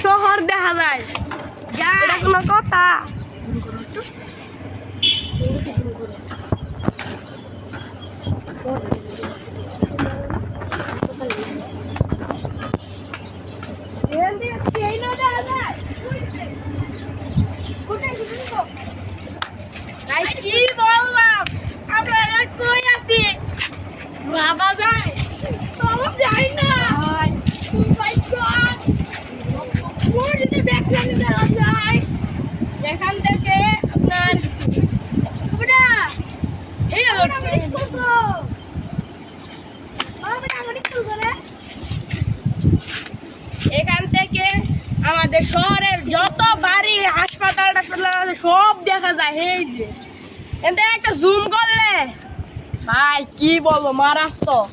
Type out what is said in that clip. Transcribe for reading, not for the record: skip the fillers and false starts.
শহর দেখা যায়। এটা কোনো কথা? কি বললাম আমরা কই আছি বাবা যায় তো যাই না এখান থেকে আপনার এখান থেকে আমাদের শহরের যত বাড়ি হাসপাতাল আছে সব দেখা যায়। এই যে একটা জুম করলে ভাই কি বলবো মারাত্মক।